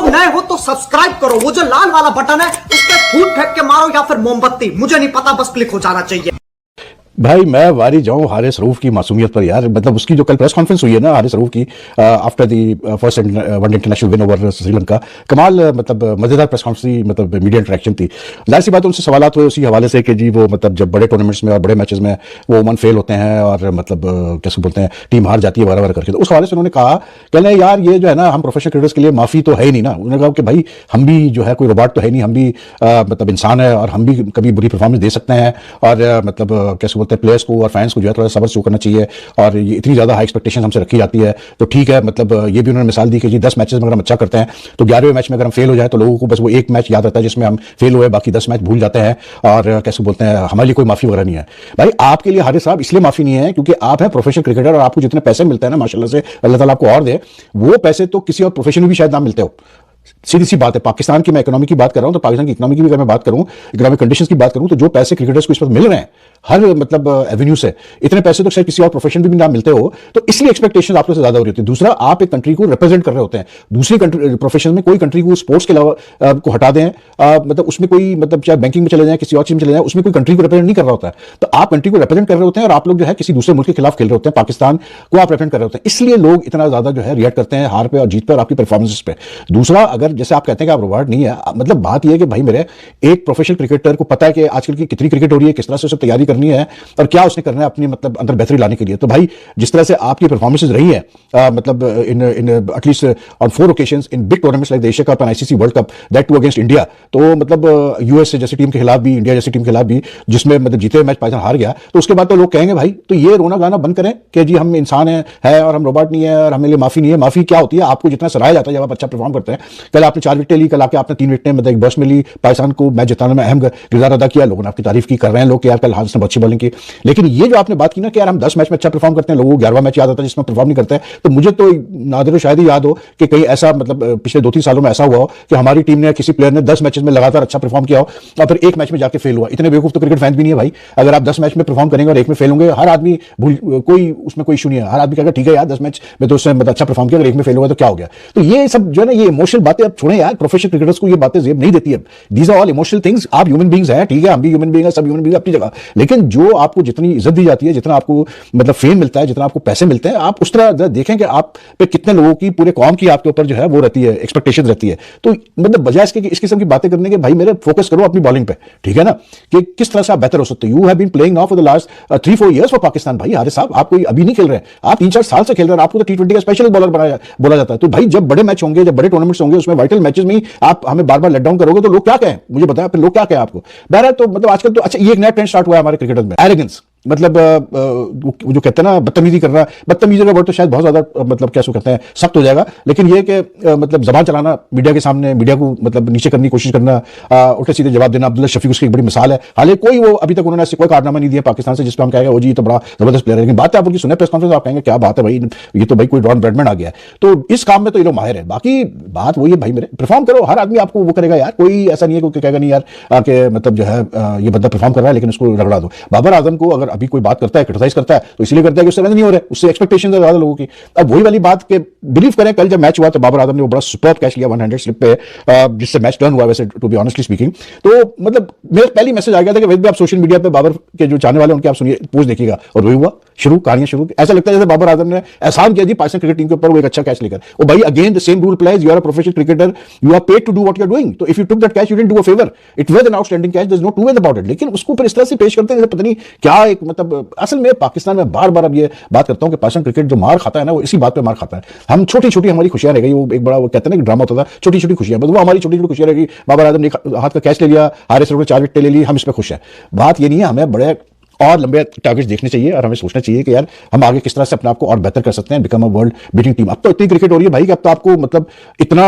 लोग नए हो तो सब्सक्राइब करो, वो जो लाल वाला बटन है उस पर फूट फेंक के मारो या फिर मोमबत्ती, मुझे नहीं पता, बस क्लिक हो जाना चाहिए। भाई मैं वारी जाऊं हारिस रऊफ की मासूमियत पर यार। मतलब उसकी जो कल प्रेस कॉन्फ्रेंस हुई है ना हारिस रऊफ की after the first one day international win over Sri Lanka, कमाल मतलब मजेदार प्रेस कॉन्फ्रेंस, मतलब मीडिया इंटरेक्शन थी। जाहिर सी बात उनसे सवाल हुए उसी हवाले से कि जी वो मतलब जब बड़े टूर्नामेंट्स में और बड़े मैचेस में वो ओमन फेल होते हैं और मतलब कैसे बोलते हैं टीम हार जाती है वगैरह वगैरह करके, तो उस हवाले से उन्होंने कहा कहने यार ये जो है ना हम प्रोफेशनल क्रिकेटर्स के लिए माफी तो है ही नहीं ना। उन्होंने कहा कि भाई हम भी जो है कोई रोबोट तो है नहीं, हम भी मतलब इंसान है और हम भी कभी बुरी परफॉर्मेंस दे सकते हैं और मतलब कैसे बोलते हैं प्लेयर्स को और फैंस को जो है थोड़ा सब्र शो करना चाहिए और ये इतनी ज्यादा हाई एक्सपेक्टेशन हमसे रखी जाती है तो ठीक है। मतलब ये भी उन्होंने मिसाल दी कि जी 10 मैचेस में अगर हम अच्छा करते हैं तो 11वें मैच में अगर हम फेल हो जाए तो लोगों को बस वो एक मैच याद रहता है जिसमें हम फेल हुए, बाकी 10 मैच भूल जाते हैं और कैसे बोलते हैं हमारे लिए कोई माफी वगैरह नहीं है। भाई आपके लिए हारिस साहब इसलिए माफी नहीं है क्योंकि आप हैं प्रोफेशनल क्रिकेटर और आपको जितने पैसे मिलते हैं ना माशाल्लाह से अल्लाह ताला आपको और दे, वो पैसे तो किसी और प्रोफेशन में भी शायद ना मिलते हो। सीधी सी बात है, पाकिस्तान की मैं इकोनॉमी की बात कर रहा हूं तो पाकिस्तान की इकोनॉमी की भी अगर मैं बात करूं, इकोनॉमिक कंडीशंस की बात करूं तो जो पैसे क्रिकेटर्स को इस वक्त मिल रहे हैं हर मतलब एवेन्यू से, इतने पैसे तो शायद किसी और प्रोफेशन भी ना मिलते हो, तो इसलिए एक्सपेक्टेशन आप लोग से ज्यादा हो रही होती है। दूसरा, आप एक कंट्री को रिप्रेजेंट कर रहे होते हैं, दूसरी कंट्री प्रोफेशन में कोई कंट्री को स्पोर्ट्स के अलावा को हटा दें, मतलब उसमें कोई मतलब चाहे बैंकिंग में चले जाए किसी और चीज में चले जाए, उसमें कोई कंट्री को रिप्रेजेंट नहीं कर रहा होता है। तो आप कंट्री को रिप्रेजेंट कर रहे होते हैं और आप लोग जो है किसी दूसरे मुल्क के खिलाफ खेल रहे होते हैं, पाकिस्तान को आप रिप्रेजेंट कर रहे होते हैं, इसलिए लोग इतना ज्यादा जो है रिएक्ट करते हैं हार पे और जीत पे और आपकी परफॉर्मेंस पे। दूसरा, अगर जैसे आप कहते हैं कि आप रोबोट नहीं है, मतलब बात यह है कि भाई मेरे एक प्रोफेशनल क्रिकेटर को पता है कि आजकल की कितनी क्रिकेट हो रही है, किस तरह से उसे तैयारी करनी है और क्या उसने करना है अपनी मतलब अंदर बेहतरी लाने के लिए। तो भाई जिस तरह से आपकी परफॉर्मेंसेज रही है मतलब in at least on 4 occasions in big tournaments like Asia cup and ICC world cup, that to against India, तो मतलब यूएस जैसी टीम के खिलाफ भी, इंडिया जैसी टीम के खिलाफ भी जिसमें मतलब जीते हुए मैच पाकिस्तान हार गया, तो उसके बाद तो लोग कहेंगे भाई तो ये रोना गाना बंद करें कि जी हम इंसान है और हम रोबोट नहीं है और हमें लिए माफी नहीं है। माफी क्या होती है, आपको जितना सराहा जाता है जब आप अच्छा परफॉर्म करते हैं। कल आपने 4 विकेटें ली, कल आके आपने 3 विकेटें मतलब एक बर्स्ट में ली, पाकिस्तान को मैच जिताने में अहम किरदार अदा किया, लोगों ने आपकी तारीफ की, कर रहे हैं लोग कि यार कल हारिस ने अच्छी बॉलिंग की। लेकिन ये जो आपने बात की ना कि यार हम 10 मैच में अच्छा परफॉर्म करते हैं, लोगों को 11वां मैच याद आता है जिसमें परफॉर्म नहीं करते हैं, तो मुझे तो नादिर शायद ही याद हो कि कहीं ऐसा मतलब पिछले 2-3 सालों में ऐसा हुआ हो कि हमारी टीम ने किसी प्लेयर ने 10 मैचेस में लगातार अच्छा परफॉर्म किया हो और फिर एक मैच में जाके फेल हुआ। इतने बेवकूफ तो क्रिकेट फैंस भी नहीं है भाई। अगर आप 10 मैच में परफॉर्म करेंगे और एक में फेल होंगे, हर आदमी कोई उसमें कोई इशू नहीं है, हर आदमी कहेगा ठीक है यार 10 मैच में तो उसने मतलब अच्छा परफॉर्म किया, अगर एक में फेल हुआ तो क्या हो गया। तो ये सब जो है ना ये इमोशनल बातें अब छोड़ें यार, प्रोफेशनल क्रिकेटर्स को ये बातें जेब नहीं देती है। These are all emotional things. आप ह्यूमन बींग्स हैं, ठीक है, हम भी ह्यूमन बींग हैं, सब ह्यूमन बींग अपनी जगह, लेकिन जो आपको जितनी इज्जत दी जाती है, जितना आपको मतलब फेम मिलता है, जितना आपको पैसे मिलते हैं, आप उस तरह देखें कि आप पे कितने लोगों की, पूरे कौम की आपके ऊपर जो है वो रहती है, एक्सपेक्टेशन रहती है। तो मतलब बजाय इसके इस किस्म की बातें करने के भाई मेरे फोकस करो अपनी बॉलिंग पे, ठीक है ना, कि किस तरह से आप बेहतर हो सकते हो। You have been playing now for the last 3-4 years for Pakistan. भाई हारिस साहब आप कोई अभी नहीं खेल रहे हैं, आप 3-4 साल से खेल रहे हैं, आपको तो टी20 का स्पेशलिस्ट बॉलर बोला जाता है। तो भाई जब बड़े मैच होंगे, जब बड़े टूर्नामेंट्स होंगे, उसमें वाइटल मैचेस में आप हमें बार बार लेट डाउन करोगे तो लोग क्या कहें, मुझे बताया फिर लोग क्या कहें आपको। बहरहाल तो मतलब आजकल तो अच्छा ये एक नया ट्रेंड स्टार्ट हुआ है हमारे क्रिकेटर्स में, एरोगेंस, मतलब जो कहते हैं ना बदतमीजी करना, बदतमीजी का वर्ड तो शायद बहुत ज्यादा मतलब क्या कहते हैं सख्त हो जाएगा, लेकिन ये कि मतलब जबान चलाना मीडिया के सामने, मीडिया को मतलब नीचे करने की कोशिश करना, उल्टे सीधे जवाब देना। अब्दुल्ला शफीक उसकी एक बड़ी मिसाल है। हालांकि कोई वो अभी तक उन्होंने ऐसे कोई कारनामा नहीं दिया पाकिस्तान से जिसपे हम कहेंगे वो जी तो बड़ा जबरदस्त प्लेयर है, लेकिन बात है आप उनकी सुने प्रेस कॉन्फ्रेंस आप कहेंगे क्या बात है भाई, ये तो भाई कोई डॉन ब्रैडमैन आ गया है। तो इस काम में तो ये लोग माहिर है। बाकी बात वही है भाई मेरे, परफॉर्म करो, हर आदमी आपको वो करेगा यार, कोई ऐसा नहीं है कोई कहेगा नहीं यार कि मतलब जो है ये बंदा परफॉर्म कर रहा है लेकिन उसको रगड़ा दो। बाबर आजम को अगर अभी कोई बात करता है, क्रिटिसाइज करता है, तो इसलिए करता है कि उससे रन नहीं हो रहे, उससे एक्सपेक्टेशन है ज्यादा लोगों की। अब वही वाली बात के बिलीव करें, कल जब मैच हुआ तो बाबर आजम ने वो बड़ा सुपर्ब कैच लिया 100 स्लिप पे, जिससे मैच टर्न हुआ वैसे टू बी ऑनेस्टली स्पीकिंग। तो मतलब मेरा पहली मैसेज आ गया था कि वैसे भी आप सोशल मीडिया पे बाबर के जो चाहने वाले उनके आप सुनिए पोस्ट देखिएगा, और वही हुआ शुरू, कहानियां शुरू। ऐसा लगता है जैसे बाबर आजम ने एहसान किया जी पाकिस्तान क्रिकेट टीम के ऊपर वो एक अच्छा कैच लेकर। ओ भाई again the same rule applies, you are a professional cricketer, you are paid to do what you are doing. तो if you took that catch you didn't do a favour, it was an outstanding catch, there is no two way about it. लेकिन उसको फिर इस तरह से पेश करते हैं जैसे पता नहीं क्या एक मतलब असल में पाकिस्तान में बार बार अब ये बात करता हूं कि पाकिस्तान क्रिकेट जो मार खाता है ना वो इसी बात पे मार खाता है। हम छोटी छोटी हमारी खुशियां रह गई, वो एक बड़ा वो कहते हैं ना ड्रामा होता था, छोटी छोटी खुशियां, बस वो हमारी छोटी छोटी खुशियां रह गई। बाबर आजम ने हाथ का कैच ले लिया, हारिस रऊफ ने 4 विकेट ले ली, हम इस पर खुश है। बात ये नहीं है, हमें बड़े और लंबे टारगेट्स देखने चाहिए और हमें सोचना चाहिए कि यार हम आगे किस तरह से अपने आप को और बेहतर कर सकते हैं, become a world beating team. अब तो इतनी क्रिकेट हो रही है भाई कि अब तो आपको मतलब इतना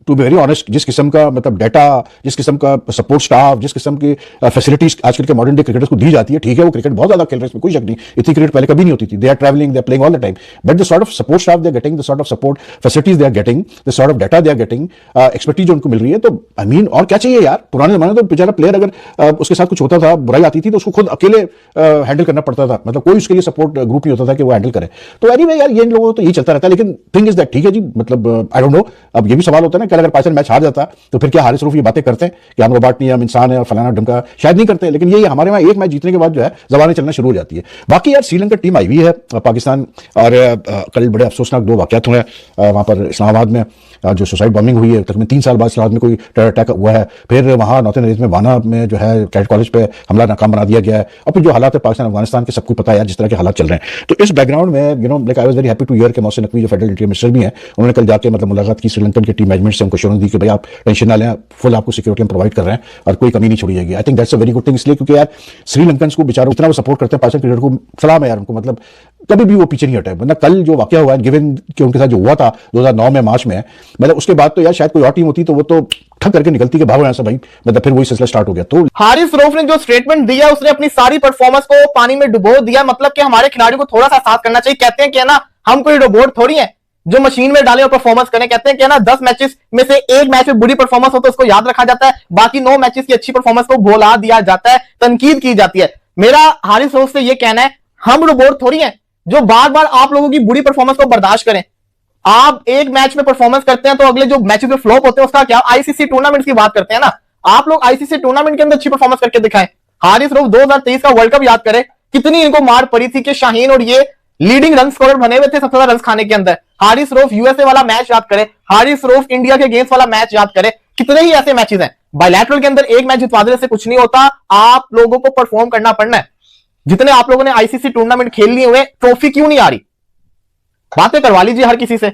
टू बी वेरी ऑनेस्ट जिस किस्म का मतलब डाटा, जिस किस्म का सपोर्ट स्टाफ, जिस किस्म की फैसिलिटीज आजकल के मॉडर्न डे क्रिकेटर्स को दी जाती है, ठीक है वो क्रिकेट बहुत ज्यादा खेल रहे हैं, इसमें कोई शक नहीं, इतनी क्रिकेट पहले कभी नहीं होती थी। They are travelling, they are playing all the time, but the sort of support staff they are getting, the sort of support facilities they are getting, the sort of data they are getting, expertise जो उनको मिल रही है, तो I mean और क्या चाहिए यार। पुराने जमाने तो बेचारा प्लेयर अगर उसके साथ कुछ होता था, बुराई आती थी तो उसको खुद अकेले हैंडल करना पड़ता था, मतलब कोई उसके लिए सपोर्ट ग्रुप नहीं होता था कि वो हैंडल करे। तो एनीवे यार, ये इन लोगों को तो यही चलता रहता है। लेकिन थिंग इज दैट, ठीक है जी, मतलब आई डोंट नो, अब ये भी सवाल होता है ना कि अगर पाकिस्तान मैच हार जाता तो फिर क्या हारिस रऊफ ये बातें करते हैं कि हम रोबोट नहीं, हम इंसान है और फलाना ढमका? शायद नहीं करते। लेकिन ये हमारे वहाँ एक मैच जीतने के बाद जो है जबानें चलना शुरू हो जाती है। बाकी यार श्रीलंका टीम आई हुई है पाकिस्तान, और कल बड़े अफसोसनाक दो वाकयात हुए हैं वहाँ पर इस्लामाबाद में, जो सुसाइड बॉम्बिंग हुई है, तकरीबन 3 साल बाद इस्लामाबाद में कोई टेरर अटैक हुआ है, फिर वहाँ नॉर्थन में वाना में जो है कैडेट कॉलेज पे हमला नाकाम बना दिया गया है, और फिर जो हालात है पाकिस्तान अफगानिस्तान के सबको पता है यार जिस तरह के हालात चल रहे हैं। तो इस बैकग्राउंड में like I was very happy to hear के मोहसिन नकवी जो फेडरल इंटीरियर मिनिस्टर भी हैं, उन्होंने कल जाके मतलब मुलाकात की श्रीलंकन की टीम मैनेजमेंट से, उनको एश्योरेंस दी कि भाई आप टेंशन ना लें, फुल आपको सिक्योरिटी हम प्रोवाइड कर रहे हैं और कोई कमी नहीं छोड़ी जाएगी। I think that's a very good thing, इसलिए क्योंकि यार श्रीलंकन को बेचारों इतना वो सपोर्ट करते हैं पाकिस्तान क्रिकेट को, सलाम है यार उनको, मतलब कभी भी वो पीछे नहीं हटे। मतलब कल जो वाकया हुआ है, गिवन कि उनके साथ जो हुआ था 2009 में मार्च में, मतलब उसके बाद तो यार शायद कोई और टीम होती तो वो तो ठक करके निकलती कि भागो यहां से भाई, मतलब फिर वही सिलसिला स्टार्ट हो गया। तो हारिस रऊफ ने जो स्टेटमेंट दिया, उसने अपनी सारी परफॉर्मेंस को पानी में डुबो दिया। मतलब कि हमारे खिलाड़ियों को थोड़ा सा एहसास करना चाहिए। कहते हैं कि ना हम कोई रोबोट थोड़ी है जो मशीन में डालें और परफॉर्मेंस करें। कहते हैं कि ना 10 मैचेस में से एक मैच में बुरी परफॉर्मेंस हो तो उसको याद रखा जाता है, बाकी 9 मैचेस की अच्छी परफॉर्मेंस को भुला दिया जाता है, तनकीद की जाती है। मेरा हारिस रऊफ से यह कहना है, हम रोबोट थोड़ी है जो बार बार आप लोगों की बुरी परफॉर्मेंस को बर्दाश्त करें। आप एक मैच में परफॉर्मेंस करते हैं तो अगले जो मैचेस में फ्लॉप होते हैं उसका क्या? आईसीसी टूर्नामेंट की बात करते हैं ना, आप लोग आईसीसी टूर्नामेंट के अंदर अच्छी परफॉर्मेंस करके दिखाएं। हारिस रऊफ 2023 का वर्ल्ड कप याद करें, कितनी इनको मार पड़ी थी कि शाहीन और ये लीडिंग रन स्कोरर बने हुए थे सबसे ज्यादा रन खाने के अंदर। हारिस रऊफ यूएसए वाला मैच याद करें, हारिस रऊफ इंडिया के अगेंस्ट वाला मैच याद करें, कितने ही ऐसे मैचेस हैं। बायलैटरल के अंदर एक मैच जितवा देने से कुछ नहीं होता, आप लोगों को परफॉर्म करना पड़ना है। जितने आप लोगों ने आईसीसी टूर्नामेंट खेल लिए हुए, ट्रॉफी क्यों नहीं आ रही? बातें करवा लीजिए हर किसी से।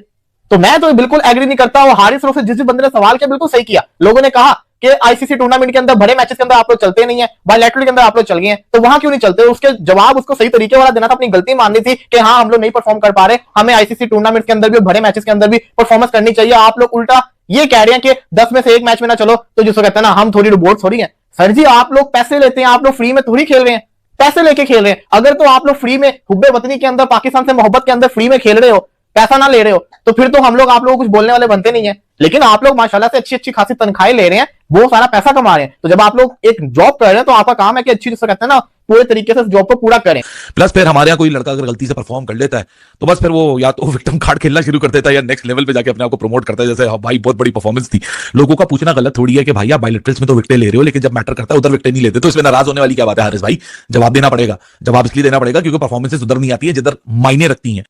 तो मैं तो बिल्कुल एग्री नहीं करता। और हारिस रऊफ से जिस बंदे ने सवाल किया बिल्कुल सही किया। लोगों ने कहा कि आईसीसी टूर्नामेंट के अंदर बड़े मैचेस के अंदर आप लोग चलते नहीं है, बायलैटरल के अंदर आप लोग चल गए हैं, तो वहां क्यों नहीं चलते? उसके जवाब उसको सही तरीके वाला देना था, अपनी गलती माननी थी कि हाँ हम लोग नहीं परफॉर्म कर पा रहे, हमें आईसीसी टूर्नामेंट के अंदर भी बड़े मैचेस के अंदर भी परफॉर्मेंस करनी चाहिए। आप लोग उल्टा ये कह रहे हैं कि 10 में से एक मैच में ना चलो तो जिसको कहते हैं ना हम थोड़ी रोबोट थोड़ी है। सर जी आप लोग पैसे लेते हैं, आप लोग फ्री में थोड़ी खेल रहे हैं, पैसे लेके खेल रहे हैं। अगर तो आप लोग फ्री में हुब्बे वतनी के अंदर पाकिस्तान से मोहब्बत के अंदर फ्री में खेल रहे हो, पैसा ना ले रहे हो, तो फिर तो हम लोग आप लोगों को कुछ बोलने वाले बनते नहीं है। लेकिन आप लोग माशाल्लाह से अच्छी अच्छी खासी तनख्वाहें ले रहे हैं, बहुत सारा पैसा कमा रहे हैं। तो जब आप लोग एक जॉब कर रहे हैं तो आपका काम है कि अच्छी जिसको कहते हैं ना पूरे तरीके से जॉब को पूरा करें। प्लस फिर हमारे यहाँ कोई लड़का अगर गलती से परफॉर्म कर लेता है तो बस फिर वो या तो विक्टिम कार्ड खेलना शुरू कर देता है या नेक्स्ट लेवल पे जाके अपने आप को प्रमोट करता है, जैसे भाई बहुत बड़ी परफॉर्मेंस थी। लोगों का पूछना गलत थोड़ी है कि भाई आप बायलैटरल्स में तो विकेट ले रहे हो लेकिन जब मैटर करता है उधर विकेट नहीं लेते, तो इसमें नाराज होने वाली क्या बात है? हारिस भाई जवाब देना पड़ेगा। जवाब इसलिए देना पड़ेगा क्योंकि परफॉर्मेंसेस उधर नहीं आती है जिधर मायने रखती हैं।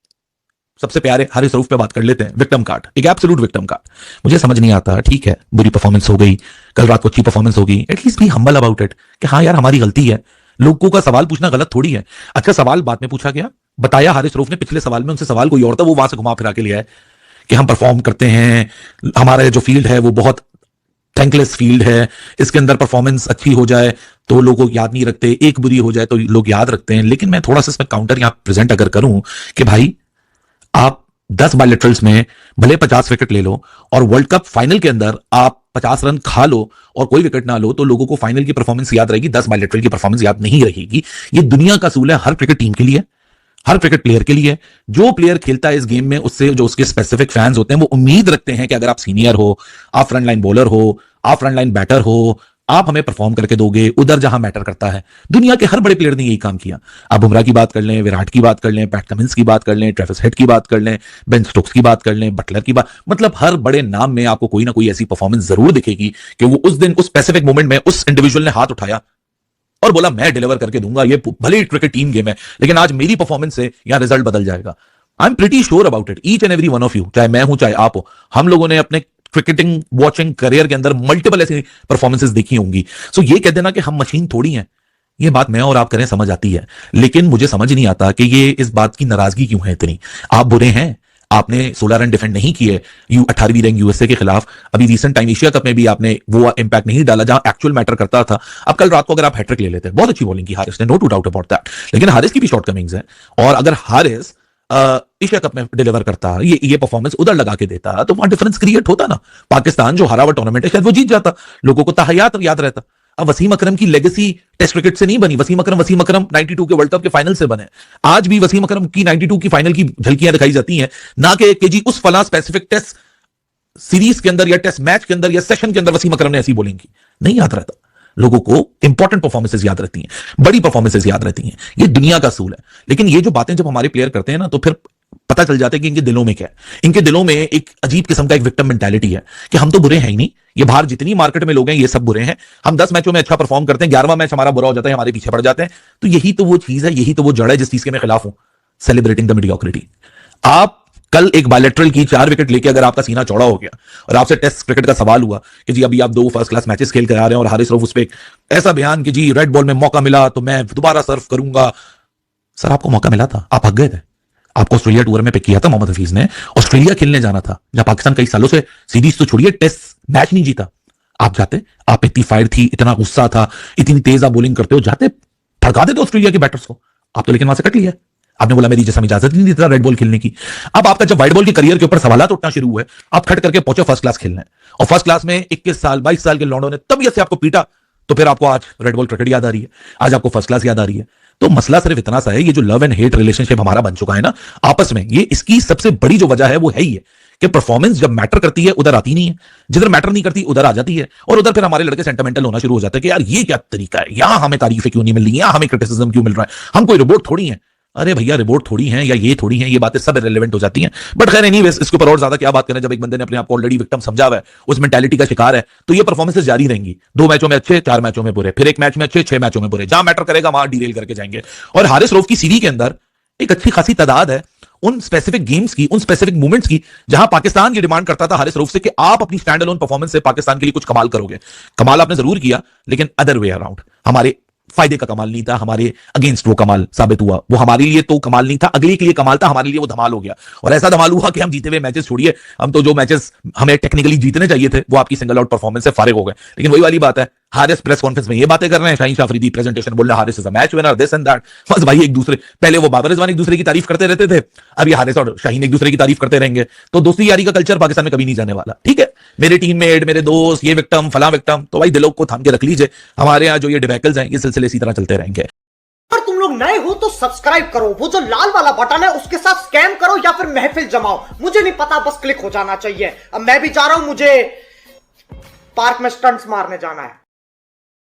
सबसे प्यारे हारिस रऊफ पे बात कर लेते हैं। विक्टिम कार्ड, एक एब्सोल्यूट विक्टिम कार्ड। मुझे समझ नहीं आता, ठीक है बुरी परफॉर्मेंस हो गई, कल रात को अच्छी परफॉर्मेंस होगी, at least be humble about it कि हाँ यार हमारी गलती है। लोगों का सवाल पूछना गलत थोड़ी है। अच्छा सवाल बाद में पूछा गया, बताया हारिस रऊफ ने पिछले सवाल में, उनसे सवाल कोई और था, वो वहां से घुमा फिरा के लिया है कि हम परफॉर्म करते हैं, हमारा जो फील्ड है वो बहुत थैंकलेस फील्ड है, इसके अंदर परफॉर्मेंस अच्छी हो जाए तो लोग याद नहीं रखते, एक बुरी हो जाए तो लोग याद रखते हैं। लेकिन मैं थोड़ा सा इसमें काउंटर यहां प्रेजेंट अगर करूं कि भाई आप 10 बायलैटरल्स में भले 50 विकेट ले लो और वर्ल्ड कप फाइनल के अंदर आप 50 रन खा लो और कोई विकेट ना लो, तो लोगों को फाइनल की परफॉर्मेंस याद रहेगी, 10 बायलैटरल की परफॉर्मेंस याद नहीं रहेगी। ये दुनिया का असूल है हर क्रिकेट टीम के लिए, हर क्रिकेट प्लेयर के लिए। जो प्लेयर खेलता है इस गेम में, उससे जो उसके स्पेसिफिक फैंस होते हैं वो उम्मीद रखते हैं कि अगर आप सीनियर हो, आप फ्रंट लाइन बॉलर हो, आप फ्रंट लाइन बैटर हो, आप हमें परफॉर्म करके दोगे उधर जहां मैटर करता है। दुनिया के हर बड़े प्लेयर ने यही काम किया। आप बुमराह की बात कर लें, विराट की बात कर लें, पैट कमिंस की बात कर लें, ट्रेविस हेड की बात कर लें, बेन स्टोक्स की बात कर लें, बटलर की बात, मतलब हर बड़े नाम में आपको कोई ना कोई ऐसी परफॉर्मेंस जरूर दिखेगी कि वो उस दिन उस स्पेसिफिक मोमेंट में उस इंडिविजुअल ने हाथ उठाया और बोला मैं डिलीवर करके दूंगा। ये भले ही क्रिकेट टीम गेम है लेकिन आज मेरी परफॉर्मेंस से यहां रिजल्ट बदल जाएगा। I am pretty sure about it, each and every one of you, चाहे मैं हूं चाहे आप हो, हम लोगों ने अपने क्रिकेटिंग वॉचिंग करियर के अंदर मल्टीपल ऐसी परफॉर्मेंसेस देखी होंगी। सो ये कह देना कि हम मशीन थोड़ी हैं, ये बात मैं और आप करें समझ आती है, लेकिन मुझे समझ नहीं आता कि ये इस बात की नाराजगी क्यों है इतनी। आप बुरे हैं, आपने 16 रन डिफेंड नहीं किए 18वीं रैंक यूएसए के खिलाफ। अभी रिसेंट टाइम एशिया कप में भी आपने वो इंपैक्ट नहीं डाला जहां एक्चुअल मैटर करता था। अब कल रात को अगर आप हैट्रिक ले लेते, बहुत अच्छी बॉलिंग की हारिस ने, no to doubt about that, लेकिन हारिस की भी शॉर्टकमिंग्स हैं। और अगर हारिस एशिया कप में डिलीवर करता, ये परफॉर्मेंस उधर लगा के देता, तो वहां डिफरेंस क्रिएट होता ना। पाकिस्तान जो हारा हुआ टूर्नामेंट है शायद वो जीत जाता, लोगों को ताहयात याद रहता। अब वसीम अकरम की लेगेसी टेस्ट क्रिकेट से नहीं बनी। वसीम अकरम 92 के वर्ल्ड कप के फाइनल से बने। आज भी वसीम अकरम की 92 की फाइनल की झलकियां दिखाई जाती हैं, ना कि जी उस फला स्पेसिफिक टेस्ट सीरीज के अंदर या टेस्ट मैच के अंदर या सेशन के अंदर वसीम अकरम ने ऐसी बॉलिंग की, नहीं याद रहता। लोगों को इंपॉर्टेंट परफॉर्मेंसेज याद रहती हैं, बड़ी परफॉर्मेंसेज याद रहती हैं। ये दुनिया का असूल है। लेकिन ये जो बातें जब हमारे प्लेयर करते हैं ना, तो फिर पता चल जाता है कि इनके दिलों में क्या है। इनके दिलों में एक अजीब किस्म का एक विक्टिम मेंटालिटी है कि हम तो बुरे हैं ही नहीं, ये बाहर जितनी मार्केट में लोग हैं ये सब बुरे हैं। हम 10 मैचों में अच्छा परफॉर्म करते हैं, 11वां मैच हमारा बुरा हो जाता है, हमारे पीछे पड़ जाते हैं। तो यही तो वो चीज है, यही तो वो जड़ है जिस चीज के मैं खिलाफ हूं, सेलिब्रेटिंग द मीडियोक्रिटी। आप कल एक बायलैटरल की 4 विकेट लेके अगर आपका सीना चौड़ा हो गया और आपसे टेस्ट क्रिकेट का सवाल हुआ कि जी अभी आप 2 फर्स्ट क्लास मैचेस खेल कर आ रहे हैं और हारिस रऊफ उस पर ऐसा बयान कि जी रेड बॉल में मौका मिला तो मैं दोबारा सर्व करूंगा। सर आपको मौका मिला था, आप हक गए थे। आपको ऑस्ट्रेलिया टूर में पिक किया था मोहम्मद हफीज ने, ऑस्ट्रेलिया खेलने जाना था जहां पाकिस्तान कई सालों से सीरीज तो छोड़िए टेस्ट मैच नहीं जीता। आप जाते, आप इतनी फायर थी, इतना गुस्सा था, इतनी तेज आप बॉलिंग करते हो, जाते भड़का देते ऑस्ट्रेलिया के बैटर्स को। आप तो लेकिन वहां से कट लिया, आपने बोला मेरी जैसा इजाजत नहीं देता रेड बॉल खेलने की। अब आपका जब वाइट बॉल के करियर के ऊपर सवालात उठना शुरू हुए, आप खट करके पहुंचे फर्स्ट क्लास खेलने, और फर्स्ट क्लास में 21 साल 22 साल के लौंडों ने तबीयत से आपको पीटा, तो फिर आपको आज रेड बॉल क्रिकेट याद आ रही है, आज आपको फर्स्ट क्लास याद आ रही है। तो मसला सिर्फ इतना सा है, ये जो लव एंड हेट रिलेशनशिप हमारा बन चुका है ना आपस में, ये इसकी सबसे बड़ी जो वजह है वो है ही है कि परफॉर्मेंस जब मैटर करती है उधर आती नहीं है, जिधर मैटर नहीं करती उधर आ जाती है, और उधर फिर हमारे लड़के सेंटिमेंटल होना शुरू हो जाते हैं कि यार ये क्या तरीका है, यहां हमें तारीफें क्यों नहीं मिल रही, यहां हमें क्रिटिसिज्म क्यों मिल रहा है, हम कोई रोबोट थोड़ी है। अरे भैया रिपोर्ट थोड़ी है या ये थोड़ी है, ये बातें सब इरेलेवेंट हो जाती हैं। बट खैर एनीवेज, इसके ऊपर और ज्यादा क्या बात करें, जब एक बंदे ने अपने आप को ऑलरेडी विक्टिम समझा हुआ है, उस मेंटालिटी का शिकार है, तो ये परफॉर्मेंसेस जारी रहेंगी। 2 मैचों में अच्छे, 4 मैचों में बुरे, फिर 1 मैच में अच्छे, 6 मैचों में बुरे, जहां मैटर करेगा वहां डीरेल करके जाएंगे। और हारिस रऊफ की सीवी के अंदर एक अच्छी खासी तादाद है उन स्पेसिफिक गेम्स की, उन स्पेसिफिक मूवमेंट्स की, जहां पाकिस्तान ये डिमांड करता था हारिस रऊफ से कि आप अपनी स्टैंड अलोन परफॉर्मेंस से पाकिस्तान के लिए कुछ कमाल करोगे। कमाल आपने जरूर किया, लेकिन अदर वे अराउंड, हमारे फायदे का कमाल नहीं था, हमारे अगेंस्ट वो कमाल साबित हुआ। वो हमारे लिए तो कमाल नहीं था, अगले के लिए कमाल था, हमारे लिए वो धमाल हो गया। और ऐसा धमाल हुआ कि हम जीते हुए मैचेस छोड़िए, हम तो जो मैचेस हमें टेक्निकली जीतने चाहिए थे वो आपकी सिंगल आउट परफॉर्मेंस से फारिग हो गए। लेकिन वही वाली बात है, हारिस प्रेस कॉन्फ्रेंस में ये बातें कर रहे हैं, शाहीन शाह अफरीदी प्रेजेंटेशन बोल रहे हैं Haris is a match winner, this and that. बस भाई एक दूसरे, पहले वो बाबर रिजवान एक दूसरे की तारीफ करते रहते थे, अब ये हारिस और शाहीन एक दूसरे की तारीफ करते रहेंगे, तो दोस्ती यारी का कल्चर पाकिस्तान में कभी नहीं जाने वाला। ठीक है, मेरे टीममेट, मेरे दोस्त, ये विक्टिम, फला विक्टिम, तो भाई दिलों को थाम के रख लीजिए। हमारे यहाँ जो ये डिबैकल्स हैं ये सिलसिले इसी तरह चलते रहेंगे। अगर तुम लोग नए हो तो सब्सक्राइब करो, वो जो लाल वाला बटन है उसके साथ स्कैम करो या फिर महफिल जमाओ, मुझे नहीं पता, बस क्लिक हो जाना चाहिए। अब मैं भी जा रहा हूं, मुझे पार्क में स्टंट्स मारने जाना है।